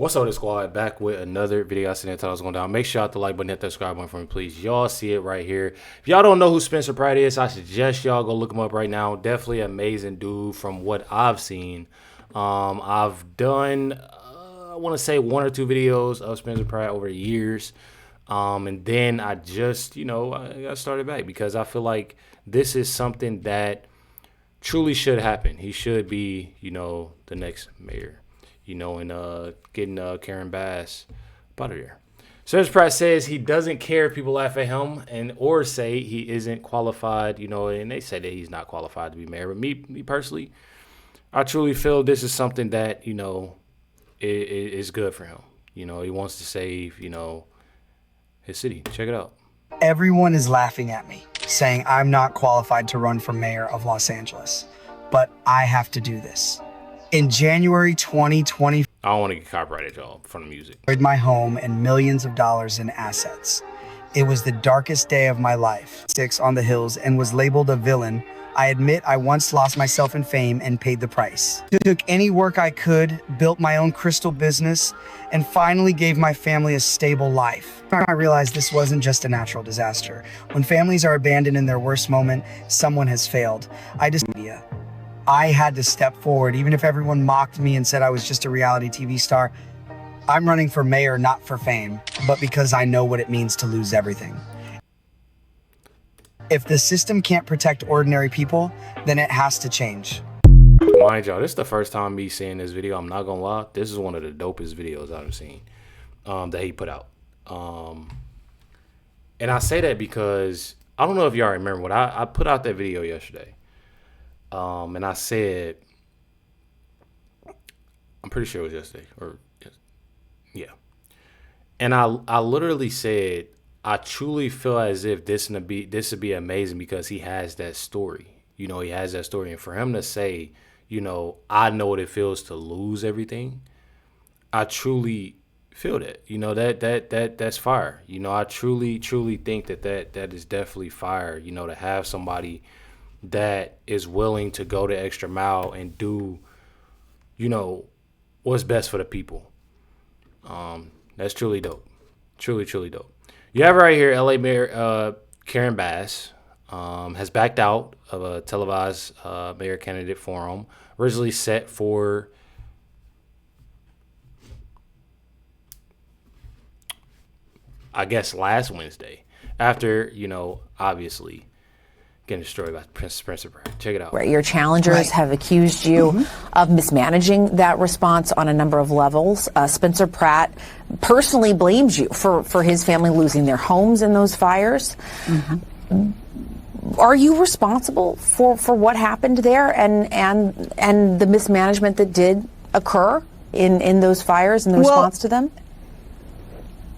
What's up, squad? Back with another video. I seen that title was going down. Make sure y'all hit the like button, hit that subscribe button for me, please. Y'all see it right here. If y'all don't know who Spencer Pratt is, I suggest y'all go look him up right now. Definitely an amazing dude from what I've seen. I've done, I want to say 1 or 2 videos of Spencer Pratt over the years. And then I just, I got started back because I feel like this is something that truly should happen. He should be, the next mayor. And getting Karen Bass out of there. Spencer Pratt says he doesn't care if people laugh at him or say he isn't qualified, and they say that he's not qualified to be mayor. But me personally, I truly feel this is something that, is good for him. He wants to save, his city. Check it out. Everyone is laughing at me, saying I'm not qualified to run for mayor of Los Angeles, but I have to do this. In January 2020, I don't want to get copyrighted, y'all, from the music. My home and millions of dollars in assets. It was the darkest day of my life. 6 on the hills and was labeled a villain. I admit I once lost myself in fame and paid the price. Took any work I could, built my own crystal business, and finally gave my family a stable life. I realized this wasn't just a natural disaster. When families are abandoned in their worst moment, someone has failed. I had to step forward, even if everyone mocked me and said I was just a reality TV star. I'm running for mayor, not for fame, but because I know what it means to lose everything. If the system can't protect ordinary people, then it has to change. Mind y'all, this is the first time me seeing this video. I'm not gonna lie, this is one of the dopest videos I've seen that he put out. And I say that because I don't know if y'all remember what I put out that video yesterday. And I said, I'm pretty sure it was yesterday, yeah. And I literally said, I truly feel as if this would be amazing because he has that story. He has that story, and for him to say, I know what it feels to lose everything. I truly feel that. That's fire. I truly think that is definitely fire. To have somebody that is willing to go the extra mile and do, what's best for the people. That's truly dope. Truly dope. You have right here, LA Mayor Karen Bass has backed out of a televised mayor candidate forum originally set for I guess last Wednesday after, obviously getting destroyed by Spencer Pratt. Check it out. Right. Your challengers have accused you of mismanaging that response on a number of levels. Spencer Pratt personally blames you for his family losing their homes in those fires. Are you responsible for what happened there and the mismanagement that did occur in those fires and the response to them?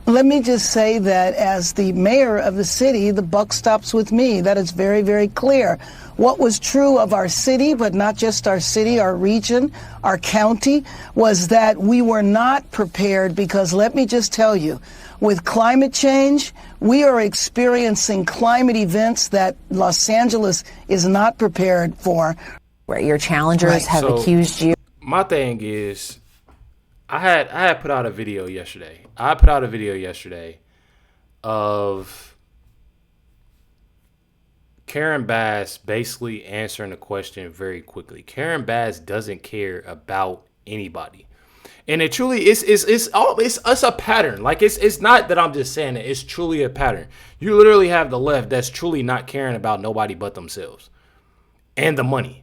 Let me just say that as the mayor of the city, the buck stops with me. That is very, very clear. What was true of our city, but not just our city, our region, our county, was that we were not prepared because let me just tell you, with climate change, we are experiencing climate events that Los Angeles is not prepared for. Your challengers have accused you. My thing is, I had put out a video yesterday. I put out a video yesterday of Karen Bass basically answering the question very quickly. Karen Bass doesn't care about anybody. And it truly it's a pattern. Like it's not that I'm just saying it, it's truly a pattern. You literally have the left that's truly not caring about nobody but themselves. And the money.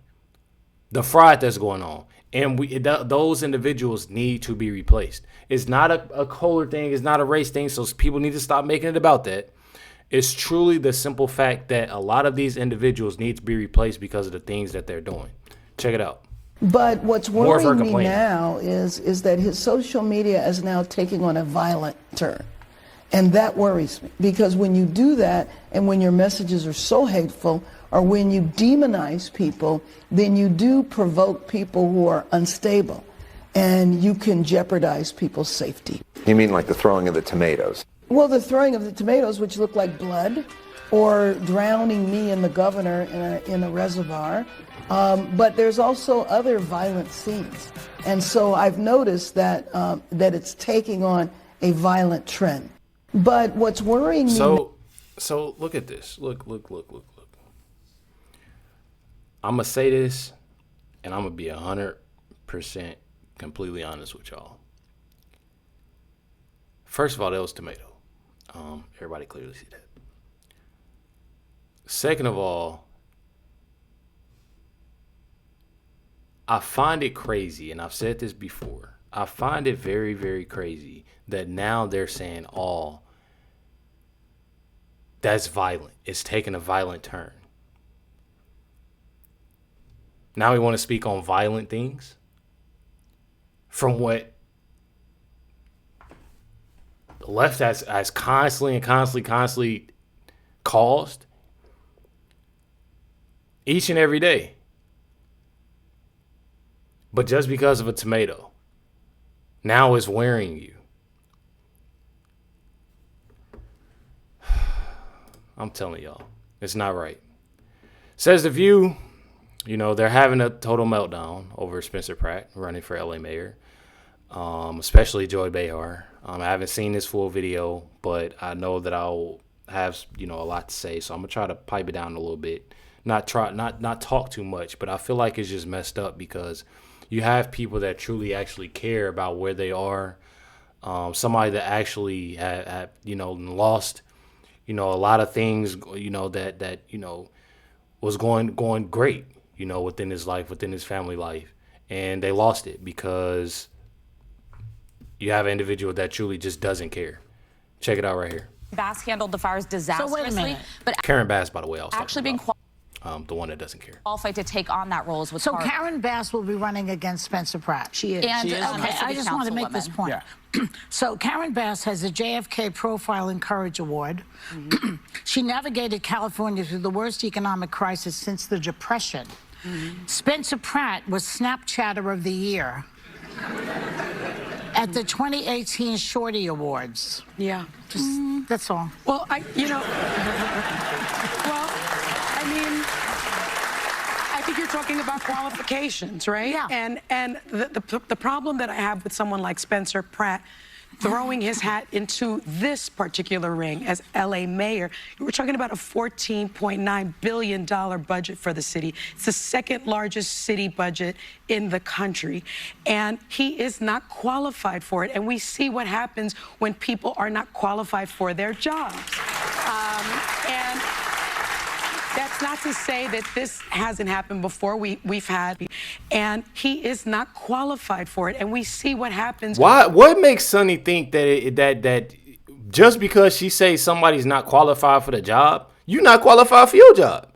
The fraud that's going on. And those individuals need to be replaced. It's not a color thing. It's not a race thing. So people need to stop making it about that. It's truly the simple fact that a lot of these individuals need to be replaced because of the things that they're doing. Check it out. But what's worrying me now is that his social media is now taking on a violent turn. And that worries me because when you do that and when your messages are so hateful or when you demonize people, then you do provoke people who are unstable and you can jeopardize people's safety. You mean like the throwing of the tomatoes? Well, the throwing of the tomatoes, which look like blood, or drowning me and the governor in a reservoir. But there's also other violent scenes. And so I've noticed that it's taking on a violent trend. But what's worrying me... So look at this. Look. I'm going to say this, and I'm going to be 100% completely honest with y'all. First of all, that was tomato. Everybody clearly see that. Second of all, I find it crazy, and I've said this before, I find it very, very crazy that now they're saying, oh, that's violent. It's taking a violent turn. Now we want to speak on violent things from what the left has constantly caused each and every day. But just because of a tomato, now it's wearing you. I'm telling y'all, it's not right. Says The View, you know, they're having a total meltdown over Spencer Pratt running for LA mayor, especially Joy Behar. I haven't seen this full video, but I know that I'll have, you know, a lot to say. So I'm going to try to pipe it down a little bit. Not talk too much, but I feel like it's just messed up because you have people that truly actually care about where they are. Somebody that actually have you know, lost, you know, a lot of things, you know, that you know, was going great, you know, within his life, within his family life. And they lost it because you have an individual that truly just doesn't care. Check it out right here. Bass handled the fires disastrously, but Karen Bass, by the way, I was actually being the one that doesn't care. qualified to take on that role is what's So hard. Karen Bass will be running against Spencer Pratt. She is. And, She is. Okay, I just want to make this point. Yeah. So Karen Bass has a JFK Profile and Courage Award. She navigated California through the worst economic crisis since the Depression. Spencer Pratt was Snapchatter of the Year at the 2018 Shorty Awards. Yeah. That's all. Well, I mean, I think you're talking about qualifications, right? Yeah. And the problem that I have with someone like Spencer Pratt throwing his hat into this particular ring as LA mayor, we're talking about a $14.9 billion budget for the city. It's the second largest city budget in the country. And he is not qualified for it. And we see what happens when people are not qualified for their jobs. And that's not to say that this hasn't happened before. We've had, and he is not qualified for it. And we see what happens. Why? What makes Sonny think that that just because she says somebody's not qualified for the job, you're not qualified for your job?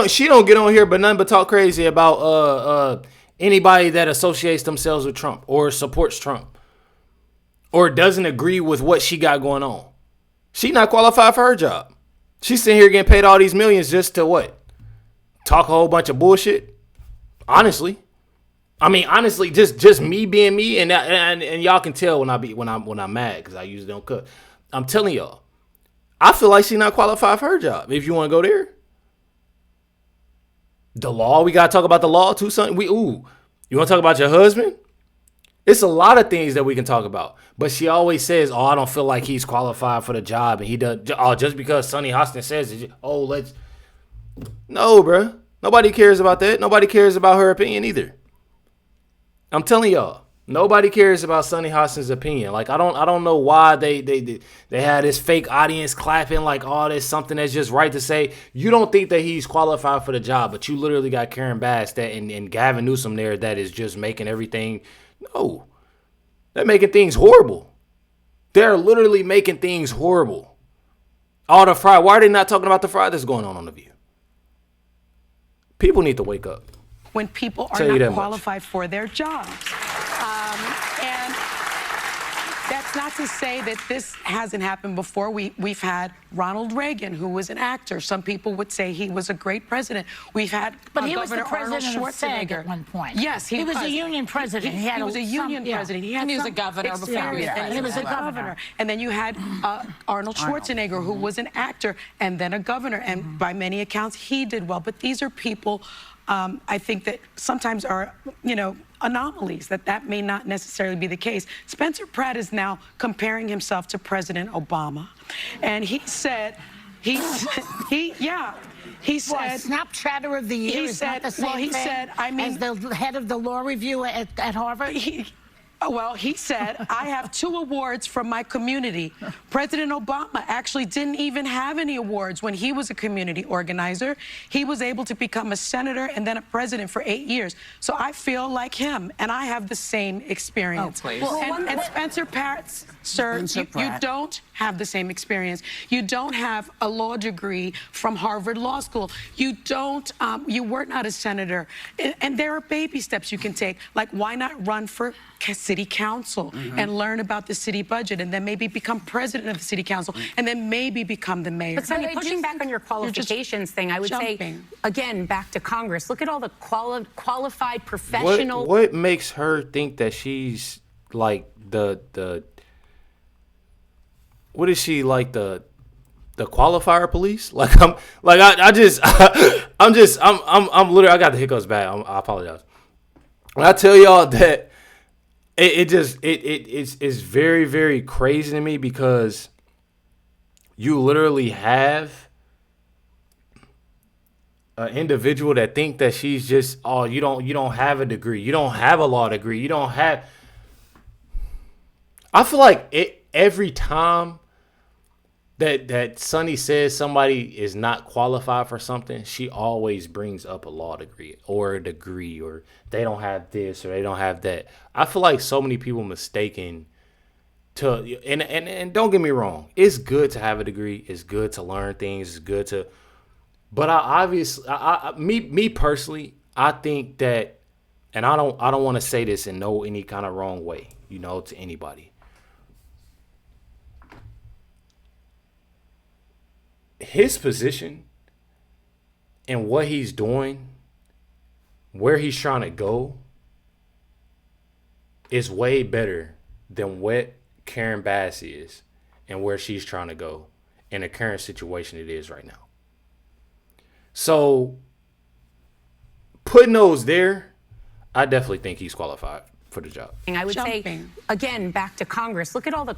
She don't get on here but nothing but talk crazy about anybody that associates themselves with Trump or supports Trump or doesn't agree with what she got going on. She not qualified for her job. She's sitting here getting paid all these millions just to what? Talk a whole bunch of bullshit? Honestly. I mean, honestly, just me being me, and y'all can tell when I'm mad because I usually don't cook. I'm telling y'all, I feel like she's not qualified for her job. If you want to go there, the law, we gotta talk about the law too, son. You want to talk about your husband? It's a lot of things that we can talk about. But she always says, oh, I don't feel like he's qualified for the job. And he does. Oh, just because Sonny Hostin says it. Oh, let's. No, bruh. Nobody cares about that. Nobody cares about her opinion either. I'm telling y'all. Nobody cares about Sonny Hostin's opinion. Like, I don't know why they had this fake audience clapping like, oh, there's something that's just right to say. You don't think that he's qualified for the job, but you literally got Karen Bass that and Gavin Newsom there that is just making everything. No, they're making things horrible. They're literally making things horrible. All the fraud. Why are they not talking about the fraud that's going on The View? People need to wake up. When people are not qualified for their jobs. And that's that's not to say that this hasn't happened before. We've had Ronald Reagan, who was an actor. Some people would say he was a great president. We've had But he was the Governor Arnold president of SAG Schwarzenegger at one point. Yes, he was a union president. He was a union president. And he was a governor before he was and he was a governor. And then you had Arnold Schwarzenegger, who was an actor and then a governor. And by many accounts, he did well. But these are people, I think, that sometimes are, anomalies, that may not necessarily be the case. Spencer Pratt is now comparing himself to President Obama. And he said, he said, Snapchatter of the year is not the same thing as the head of the law review at Harvard? He said, I have 2 awards from my community. President Obama actually didn't even have any awards when he was a community organizer. He was able to become a senator and then a president for 8 years. So I feel like him, and I have the same experience. Oh, please. And Spencer Pratt, sir, you don't have the same experience. You don't have a law degree from Harvard Law School. You don't, you were not a senator. And there are baby steps you can take. Like, why not run for city council and learn about the city budget, and then maybe become president of the city council, and then maybe become the mayor. But Sonny, pushing back on your qualifications thing, I would say, again, back to Congress, look at all the qualified professional. What makes her think that she's like the what is she, like the qualifier police? Like I'm literally, I got the hiccups back. I apologize. When I tell y'all that it's very, very crazy to me, because you literally have an individual that think that she's just, you don't have a degree, you don't have a law degree, you don't have. I feel like every time that Sonny says somebody is not qualified for something, she always brings up a law degree or a degree, or they don't have this or they don't have that. I feel like so many people mistaken to, and don't get me wrong, it's good to have a degree, it's good to learn things, it's good to, but me personally, I think that, and I don't want to say this in any kind of wrong way, to anybody. His position and what he's doing, where he's trying to go, is way better than what Karen Bass is and where she's trying to go in the current situation it is right now. So, putting those there, I definitely think he's qualified for the job. I would say, again, back to Congress, look at all the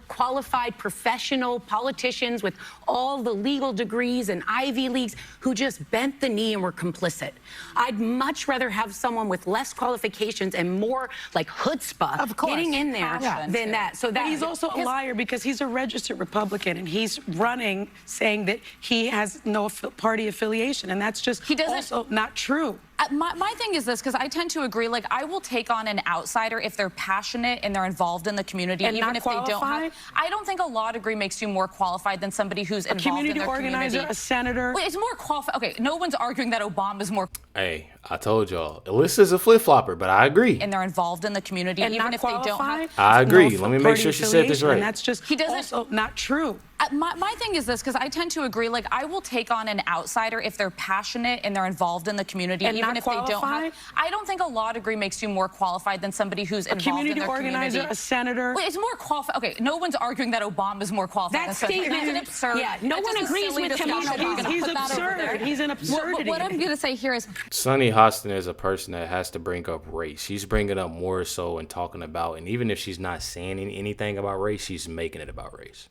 qualified professional politicians with all the legal degrees and Ivy Leagues who just bent the knee and were complicit. I'd much rather have someone with less qualifications and more like chutzpah getting in there than that. So that he's also a liar, because he's a registered Republican and he's running saying that he has no party affiliation, and that's just also not true. My thing is this, because I tend to agree, like, I will take on an outsider if they're passionate and they're involved in the community, and even if they don't have. I don't think a law degree makes you more qualified than somebody who's involved in their community. A senator. Well, it's more qualified. Okay, no one's arguing that Obama's more. Hey, I told y'all, Alyssa's a flip-flopper, but I agree. And they're involved in the community, and even if they don't have. I agree. Let me make sure she said this right. And that's just also not true. My thing is this, because I tend to agree, like, I will take on an outsider if they're passionate and they're involved in the community, even if they don't have. I don't think a law degree makes you more qualified than somebody who's involved in their community. A senator. Well, it's more qualified. Okay, no one's arguing that Obama's more qualified. That statement is absurd. Yeah, no one agrees with him on Obama. He's absurd. He's an absurdity. What I'm going to say here is, Sonny Hostin is a person that has to bring up race. She's bringing up more so and talking about, and even if she's not saying anything about race, she's making it about race.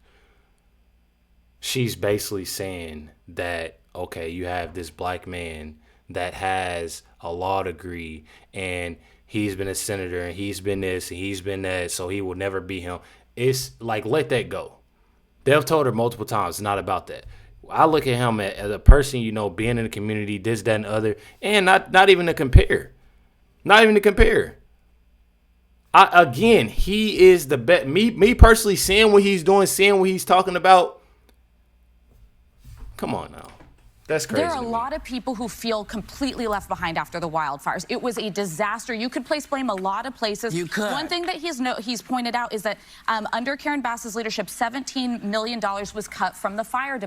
She's basically saying that, okay, you have this black man that has a law degree and he's been a senator and he's been this and he's been that, so he will never be him. It's like, let that go. They've told her multiple times it's not about that. I look at him as a person, being in the community, this, that, and other, and not even to compare. Not even to compare. Again, he is the best. Me personally, seeing what he's doing, seeing what he's talking about. Come on now. That's crazy. There are a lot of people who feel completely left behind after the wildfires. It was a disaster. You could place blame a lot of places. You could. One thing that he's pointed out is that under Karen Bass's leadership, $17 million was cut from the fire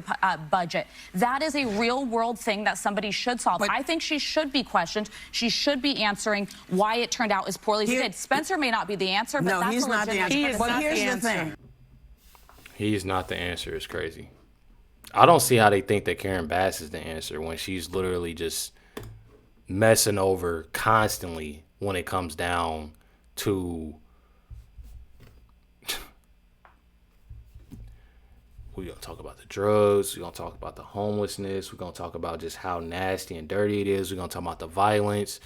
budget. That is a real world thing that somebody should solve. But I think she should be questioned. She should be answering why it turned out as poorly as it did. Spencer may not be the answer, but that's he's a not the legitimate answer. But here's the thing. He's not the answer. It's crazy. I don't see how they think that Karen Bass is the answer when she's literally just messing over constantly when it comes down to we're going to talk about the drugs, we're going to talk about the homelessness, we're going to talk about just how nasty and dirty it is, we're going to talk about the violence.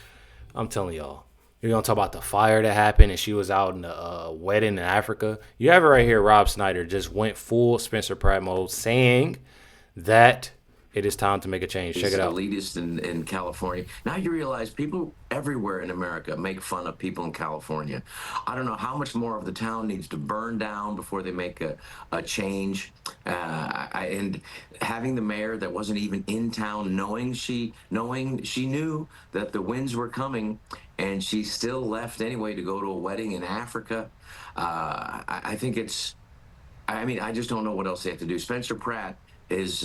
I'm telling y'all. We're going to talk about the fire that happened and she was out in a wedding in Africa. You have it right here. Rob Schneider just went full Spencer Pratt mode saying that it is time to make a change. Check it out. Elitist in California. Now you realize people everywhere in America make fun of people in California. I don't know how much more of the town needs to burn down before they make a change. And having the mayor that wasn't even in town, knowing she knew that the winds were coming, and she still left anyway to go to a wedding in Africa. I think it's. I mean, I just don't know what else they have to do. Spencer Pratt has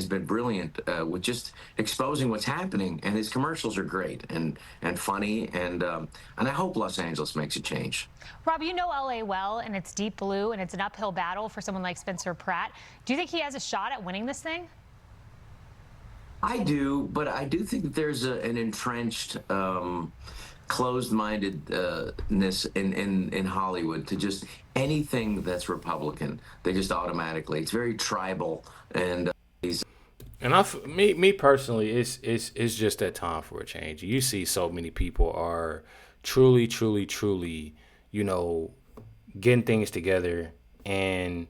been brilliant with just exposing what's happening, and his commercials are great and funny, and I hope Los Angeles makes a change. Rob, you know LA well, and it's deep blue, and it's an uphill battle for someone like Spencer Pratt. Do you think he has a shot at winning this thing? I do, but I do think that there's an entrenched closed-mindedness in Hollywood to just anything that's Republican. They just automatically. It's very tribal, and me personally, it's just that time for a change. You see, so many people are truly, you know, getting things together and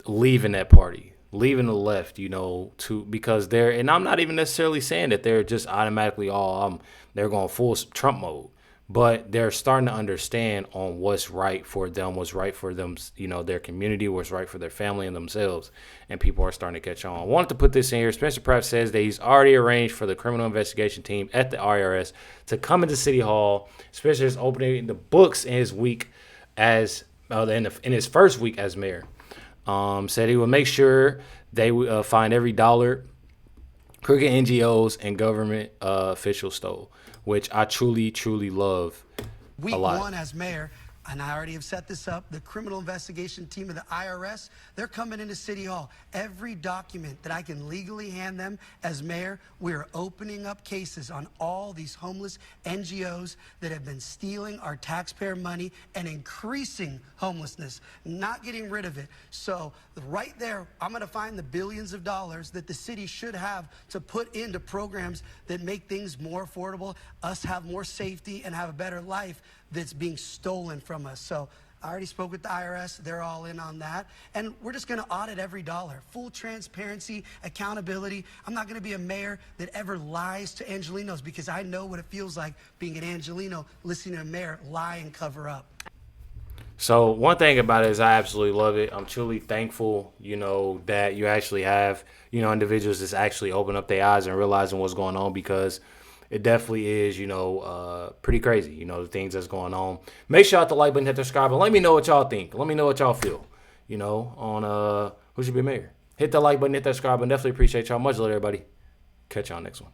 leaving that party. Leaving the left, you know, because they're, and I'm not even necessarily saying that they're just automatically they're going full Trump mode, but they're starting to understand on what's right for them, you know, their community, what's right for their family and themselves, and people are starting to catch on. I wanted to put this in here. Spencer Pratt says that he's already arranged for the criminal investigation team at the IRS to come into City Hall. Spencer is opening the books in his week in his first week as mayor. Said he will make sure they find every dollar crooked NGOs and government officials stole, which I truly love a lot. Week one as mayor, and I already have set this up, the criminal investigation team of the IRS, they're coming into City Hall. Every document that I can legally hand them as mayor, we're opening up cases on all these homeless NGOs that have been stealing our taxpayer money and increasing homelessness, not getting rid of it. So right there, I'm going to find the billions of dollars that the city should have to put into programs that make things more affordable, us have more safety and have a better life that's being stolen from us. So I already spoke with the IRS. They're all in on that. And we're just going to audit every dollar. Full transparency, accountability. I'm not going to be a mayor that ever lies to Angelenos, because I know what it feels like being an Angeleno, listening to a mayor lie and cover up. So one thing about it is I absolutely love it. I'm truly thankful, you know, that you actually have, you know, individuals that's actually open up their eyes and realizing what's going on, because it definitely is, you know, pretty crazy, you know, the things that's going on. Make sure you hit the like button, hit the subscribe, and let me know what y'all think. Let me know what y'all feel, you know, on who should be mayor. Hit the like button, hit that subscribe, and definitely appreciate y'all. Much love, everybody. Catch y'all next one.